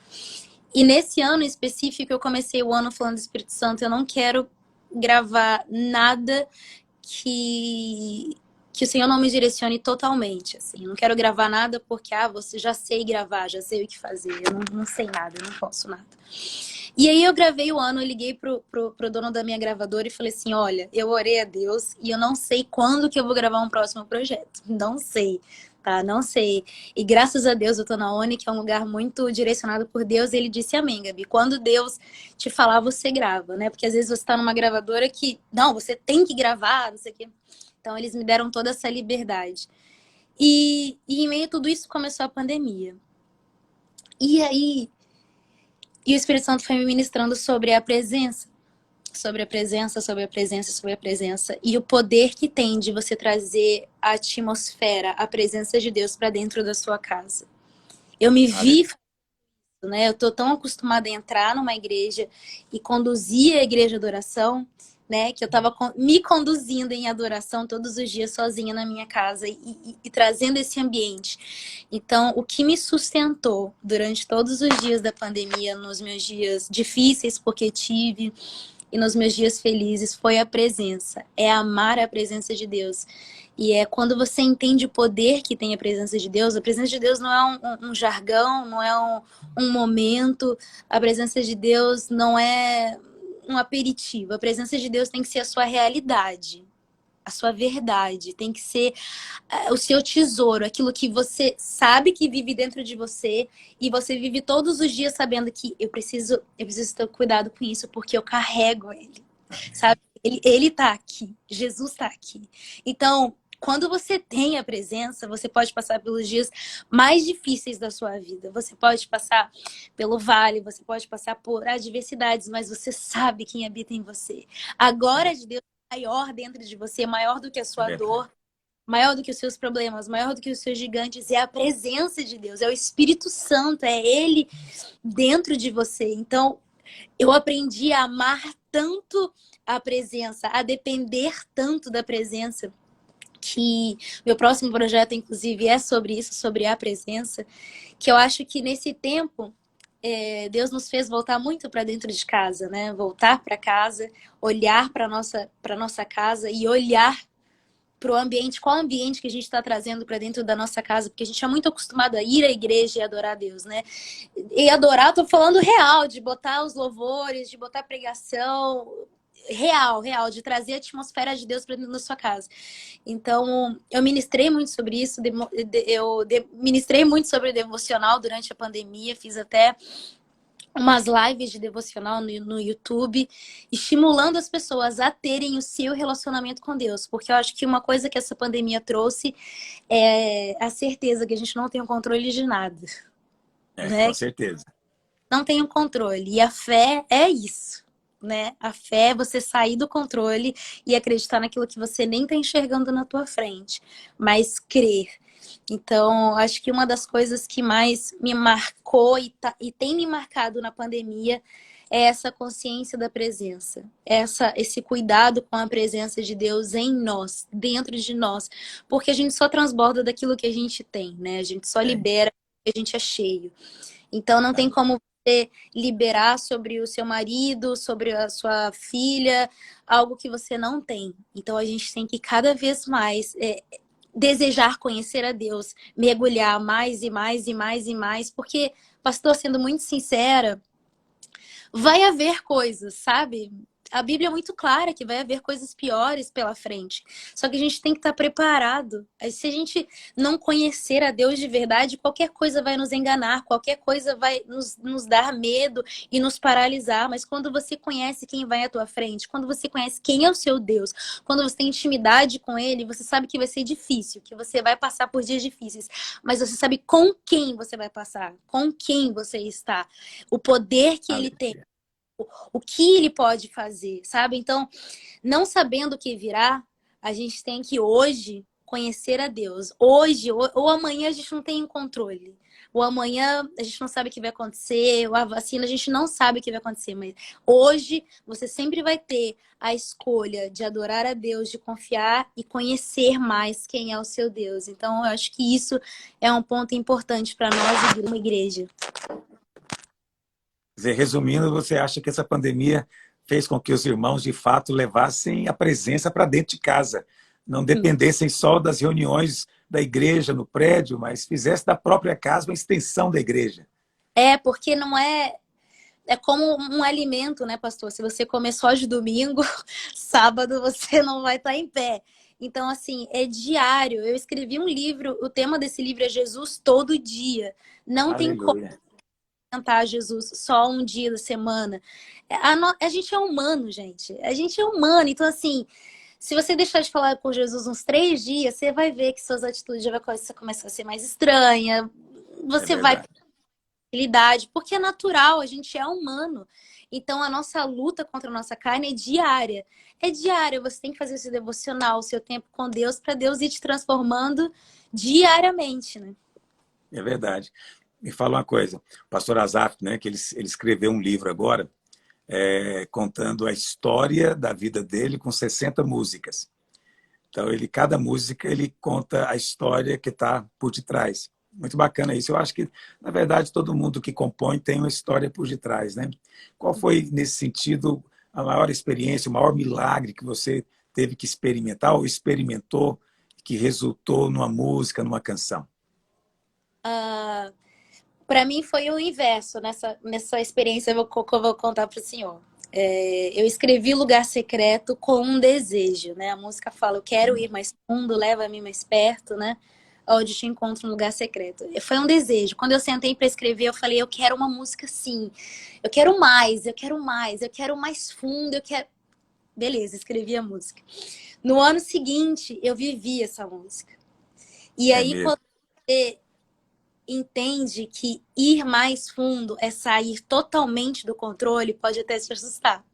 E nesse ano específico, eu comecei o ano falando do Espírito Santo, eu não quero gravar nada que que o Senhor não me direcione totalmente, assim. Eu não quero gravar nada porque, você já sei gravar, já sei o que fazer. Eu não sei nada, eu não posso nada. E aí eu gravei o ano, eu liguei pro dono da minha gravadora e falei assim, olha, eu orei a Deus e eu não sei quando que eu vou gravar um próximo projeto. Não sei, tá? Não sei. E graças a Deus eu tô na ONI, que é um lugar muito direcionado por Deus, e ele disse amém, Gabi. Quando Deus te falar, você grava, né? Porque às vezes você tá numa gravadora que, não, você tem que gravar, não sei o quê. Então eles me deram toda essa liberdade. E em meio a tudo isso começou a pandemia. E aí... E o Espírito Santo foi me ministrando sobre a presença. Sobre a presença, sobre a presença, sobre a presença. E o poder que tem de você trazer a atmosfera, a presença de Deus para dentro da sua casa. Eu me vi, né? Eu tô tão acostumada a entrar numa igreja e conduzir a igreja de oração, né? Que eu tava me conduzindo em adoração todos os dias sozinha na minha casa e trazendo esse ambiente. Então, o que me sustentou durante todos os dias da pandemia, nos meus dias difíceis, porque tive, e nos meus dias felizes, foi a presença. É amar a presença de Deus. E é quando você entende o poder que tem a presença de Deus não é um jargão, não é um momento. A presença de Deus não é um aperitivo. A presença de Deus tem que ser a sua realidade, a sua verdade, tem que ser o seu tesouro, aquilo que você sabe que vive dentro de você e você vive todos os dias sabendo que eu preciso ter cuidado com isso porque eu carrego ele, sabe? Ele tá aqui, Jesus tá aqui. Então, quando você tem a presença, você pode passar pelos dias mais difíceis da sua vida. Você pode passar pelo vale, você pode passar por adversidades, mas você sabe quem habita em você. A glória de Deus é maior dentro de você, maior do que a sua dor, maior do que os seus problemas, maior do que os seus gigantes. É a presença de Deus, é o Espírito Santo, é Ele dentro de você. Então, eu aprendi a amar tanto a presença, a depender tanto da presença, que meu próximo projeto, inclusive, é sobre isso, sobre a presença, que eu acho que nesse tempo, Deus nos fez voltar muito para dentro de casa, né? Voltar para casa, olhar para nossa casa e olhar para o ambiente, qual ambiente que a gente está trazendo para dentro da nossa casa, porque a gente é muito acostumado a ir à igreja e adorar a Deus, né? E adorar, tô falando real, de botar os louvores, de botar pregação, real, de trazer a atmosfera de Deus para dentro da sua casa. Então, eu ministrei muito sobre isso, ministrei muito sobre devocional durante a pandemia, fiz até umas lives de devocional no YouTube, estimulando as pessoas a terem o seu relacionamento com Deus, porque eu acho que uma coisa que essa pandemia trouxe é a certeza que a gente não tem o controle de nada. Né? Com certeza. Não tem o controle. E a fé é isso, né? A fé é você sair do controle e acreditar naquilo que você nem está enxergando na tua frente, mas crer. Então, acho que uma das coisas que mais me marcou e tem me marcado na pandemia é essa consciência da presença. Esse cuidado com a presença de Deus em nós, dentro de nós. Porque a gente só transborda daquilo que a gente tem, né? A gente só libera o que a gente é cheio. Então, não tem como você liberar sobre o seu marido, sobre a sua filha, algo que você não tem. Então, a gente tem que cada vez mais desejar conhecer a Deus, mergulhar mais e mais e mais e mais, porque, pastor, sendo muito sincera, vai haver coisas, sabe? A Bíblia é muito clara que vai haver coisas piores pela frente. Só que a gente tem que estar preparado. Se a gente não conhecer a Deus de verdade, qualquer coisa vai nos enganar, qualquer coisa vai nos dar medo e nos paralisar. Mas quando você conhece quem vai à tua frente, quando você conhece quem é o seu Deus, quando você tem intimidade com Ele, você sabe que vai ser difícil, que você vai passar por dias difíceis. Mas você sabe com quem você vai passar, com quem você está, o poder que Ele tem. O que ele pode fazer, sabe? Então, não sabendo o que virá, a gente tem que hoje conhecer a Deus. Hoje ou amanhã a gente não tem controle. O amanhã a gente não sabe o que vai acontecer, ou a vacina a gente não sabe o que vai acontecer, mas hoje você sempre vai ter a escolha de adorar a Deus, de confiar e conhecer mais quem é o seu Deus. Então, eu acho que isso é um ponto importante para nós, uma igreja. Quer dizer, resumindo, você acha que essa pandemia fez com que os irmãos, de fato, levassem a presença para dentro de casa, não dependessem só das reuniões da igreja no prédio, mas fizesse da própria casa uma extensão da igreja. Porque não é. É como um alimento, né, pastor? Se você comer só de domingo, sábado você não vai estar em pé. Então, assim, é diário. Eu escrevi um livro, o tema desse livro é Jesus todo dia. Não tem como Aleluia. cantar Jesus só um dia da semana. A gente é humano, gente. A gente é humano. Então, assim, se você deixar de falar com Jesus uns 3 dias, você vai ver que suas atitudes já vai começar a ser mais estranha. É Você vai verdade. tranquilidade, porque é natural, a gente é humano. Então a nossa luta contra a nossa carne é diária. É diária, você tem que fazer o seu devocional, o seu tempo com Deus, para Deus ir te transformando diariamente, né? É verdade. Me fala uma coisa, o pastor Azaf, né, que ele escreveu um livro agora, contando a história da vida dele com 60 músicas. Então, cada música, ele conta a história que está por detrás. Muito bacana isso. Eu acho que, na verdade, todo mundo que compõe tem uma história por detrás, né? Qual foi, nesse sentido, a maior experiência, o maior milagre que você teve que experimentar ou experimentou que resultou numa música, numa canção? Para mim foi o inverso nessa experiência que eu vou contar para o senhor. Eu escrevi Lugar Secreto com um desejo, né? A música fala, eu quero ir mais fundo, leva-me mais perto, né? Onde te encontro um lugar secreto. Foi um desejo. Quando eu sentei para escrever, eu falei, eu quero uma música assim. Eu quero mais, eu quero mais, eu quero mais fundo, eu quero. Beleza, escrevi a música. No ano seguinte, eu vivi essa música. E É aí, mesmo. quando você entende que ir mais fundo é sair totalmente do controle, pode até te assustar.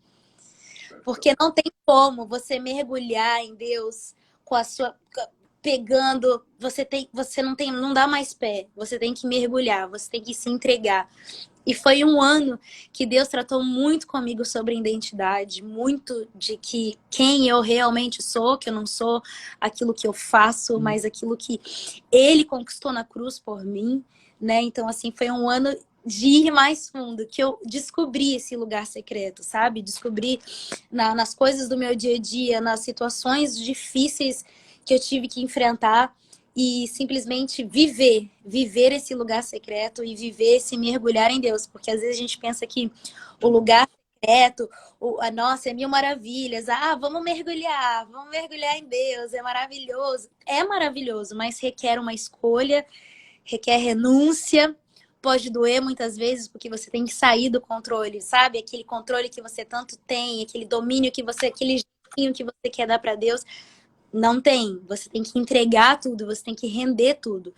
Porque não tem como você mergulhar em Deus com a sua pegando, não dá mais pé, você tem que mergulhar, você tem que se entregar. E foi um ano que Deus tratou muito comigo sobre identidade, muito de que quem eu realmente sou, que eu não sou aquilo que eu faço, mas aquilo que Ele conquistou na cruz por mim, né? Então, assim, foi um ano de ir mais fundo, que eu descobri esse lugar secreto, sabe? Descobri nas coisas do meu dia a dia, nas situações difíceis que eu tive que enfrentar e simplesmente viver esse lugar secreto e viver esse mergulhar em Deus, porque às vezes a gente pensa que o lugar secreto, nossa, é mil maravilhas, vamos mergulhar em Deus, é maravilhoso, mas requer uma escolha, requer renúncia, pode doer muitas vezes, porque você tem que sair do controle, sabe? Aquele controle que você tanto tem, aquele domínio aquele jeitinho que você quer dar para Deus. Não tem. Você tem que entregar tudo, você tem que render tudo.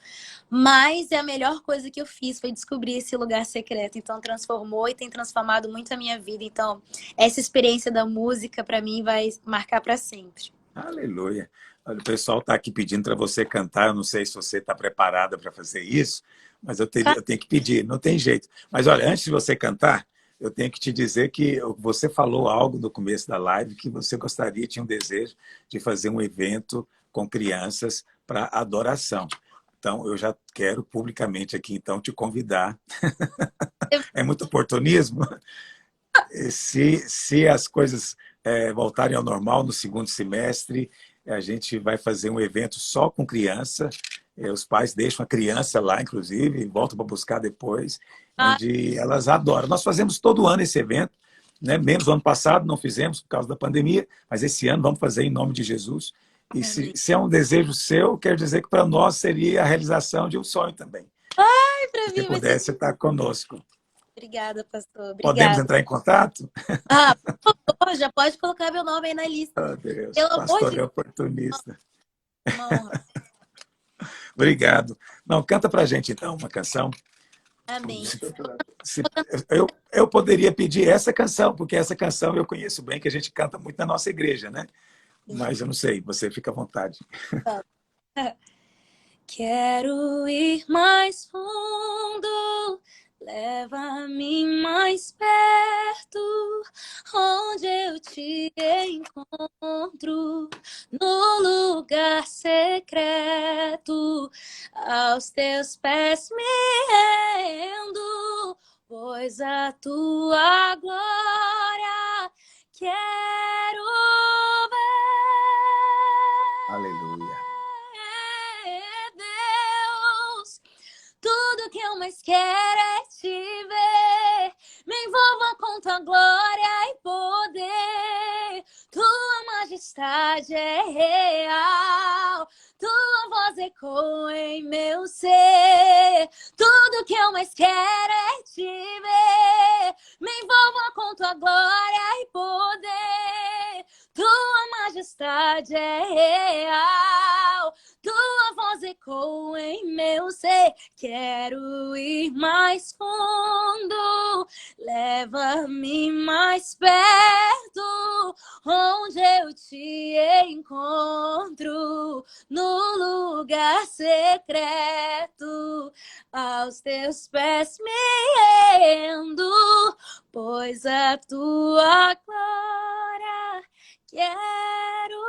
Mas a melhor coisa que eu fiz foi descobrir esse lugar secreto. Então transformou e tem transformado muito a minha vida. Então essa experiência da música para mim vai marcar para sempre. Aleluia. Olha, o pessoal está aqui pedindo para você cantar. Eu não sei se você está preparada para fazer isso, mas eu tenho que pedir, não tem jeito. Mas olha, antes de você cantar, eu tenho que te dizer que você falou algo no começo da live que você gostaria, tinha um desejo de fazer um evento com crianças para adoração. Então, eu já quero publicamente aqui, então, te convidar. É muito oportunismo? Se as coisas voltarem ao normal no segundo semestre, a gente vai fazer um evento só com criança. Os pais deixam a criança lá, inclusive, e voltam para buscar depois, Ah, onde elas adoram. Nós fazemos todo ano esse evento, né? Menos o ano passado, não fizemos por causa da pandemia, mas esse ano vamos fazer em nome de Jesus. E amém. se é um desejo seu, quer dizer que para nós seria a realização de um sonho também. Ai, para Se você mim vai ser. pudesse estar conosco. Obrigada, pastor. Podemos Obrigada. entrar em contato? Por favor, já pode colocar meu nome aí na lista. Oh, Deus, Pelo amor pastor de é Deus, oportunista. uma honra. Obrigado. Não, canta pra gente então uma canção. Amém. Se- eu poderia pedir essa canção, porque essa canção eu conheço bem, que a gente canta muito na nossa igreja, né? Mas eu não sei, você fica à vontade. Quero ir mais fundo, leva-me mais perto, onde eu te encontro, no lugar secreto, aos teus pés me rendo, pois a tua glória quero ver. Aleluia. Deus, tudo que eu mais quero é te ver. Me envolva com tua glória e poder. Tua majestade é real. Tua voz ecoa em meu ser. Tudo que eu mais quero é te ver. Me envolva com tua glória e poder. Tua majestade é real. Tua voz ecoa em meu ser. Quero ir mais fundo. Leva-me mais perto. Onde eu te encontro. No lugar secreto. Aos teus pés me rendo. Pois a tua glória quero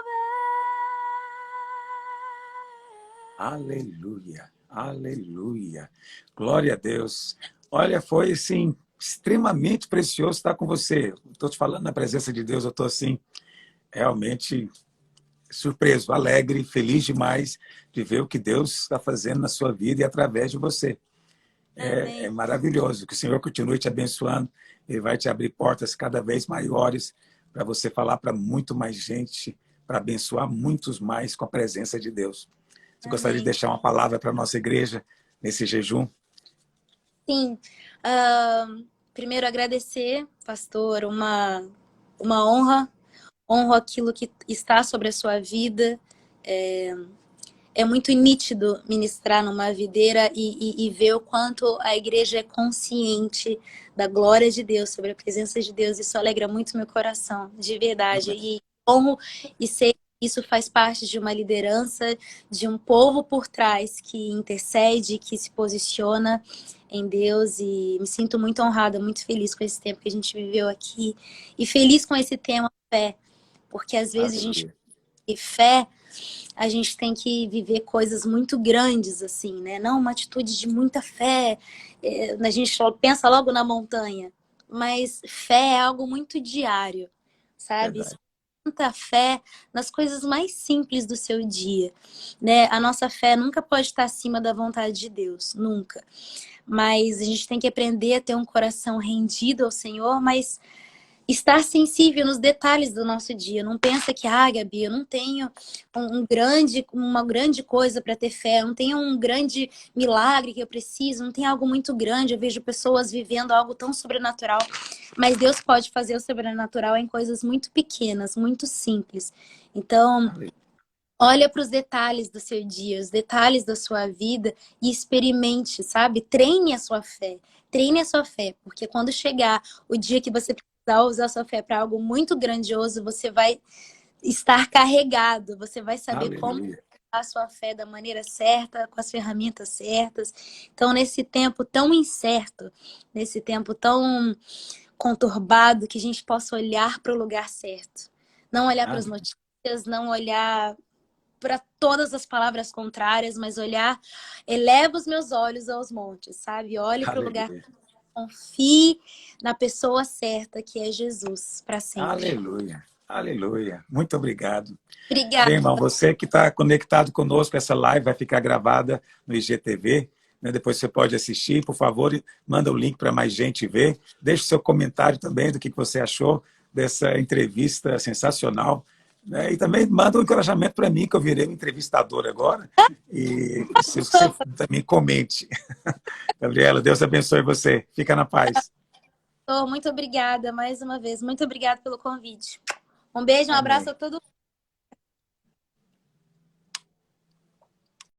ver. Aleluia, aleluia. Glória a Deus. Olha, foi assim, extremamente precioso estar com você. Estou te falando na presença de Deus, eu estou assim, realmente surpreso, alegre, feliz demais de ver o que Deus está fazendo na sua vida e através de você. É maravilhoso. Que o Senhor continue te abençoando. Ele vai te abrir portas cada vez maiores para você falar para muito mais gente, para abençoar muitos mais com a presença de Deus. Você gostaria de deixar uma palavra para a nossa igreja nesse jejum? Sim. Primeiro, agradecer, pastor, uma honra. Honro aquilo que está sobre a sua vida. É muito nítido ministrar numa videira e ver o quanto a igreja é consciente da glória de Deus, sobre a presença de Deus. Isso alegra muito meu coração, de verdade. E honro e sei que isso faz parte de uma liderança, de um povo por trás que intercede, que se posiciona em Deus. E me sinto muito honrada, muito feliz com esse tempo que a gente viveu aqui. E feliz com esse tema fé. Porque às vezes a gente tem fé, a gente tem que viver coisas muito grandes, assim, né? Não uma atitude de muita fé. A gente pensa logo na montanha. Mas fé é algo muito diário, sabe? Muita fé nas coisas mais simples do seu dia, né? A nossa fé nunca pode estar acima da vontade de Deus, nunca. Mas a gente tem que aprender a ter um coração rendido ao Senhor, mas estar sensível nos detalhes do nosso dia. Não pensa que, Gabi, eu não tenho uma grande coisa para ter fé, eu não tenho um grande milagre que eu preciso, não tem algo muito grande. Eu vejo pessoas vivendo algo tão sobrenatural. Mas Deus pode fazer o sobrenatural em coisas muito pequenas, muito simples. Então, olha para os detalhes do seu dia, os detalhes da sua vida e experimente, sabe? Treine a sua fé. Treine a sua fé, porque quando chegar o dia que você usar a sua fé para algo muito grandioso, você vai estar carregado, você vai saber como usar a sua fé da maneira certa, com as ferramentas certas. Então, nesse tempo tão incerto, nesse tempo tão conturbado, que a gente possa olhar para o lugar certo. Não olhar para as notícias, não olhar para todas as palavras contrárias, mas olhar, eleva os meus olhos aos montes, sabe? Olhe para o lugar. Confie na pessoa certa, que é Jesus, para sempre. Aleluia, aleluia. Muito obrigado. Obrigada. Bem, irmão, você que está conectado conosco, essa live vai ficar gravada no IGTV, né? Depois você pode assistir, por favor, manda o link para mais gente ver. Deixe seu comentário também do que você achou dessa entrevista sensacional. E também manda um encorajamento para mim, que eu virei um entrevistador agora, e preciso que você também comente. Gabriela, Deus abençoe você. Fica na paz. Muito obrigada mais uma vez. Muito obrigada pelo convite. Um beijo, um abraço a todo mundo.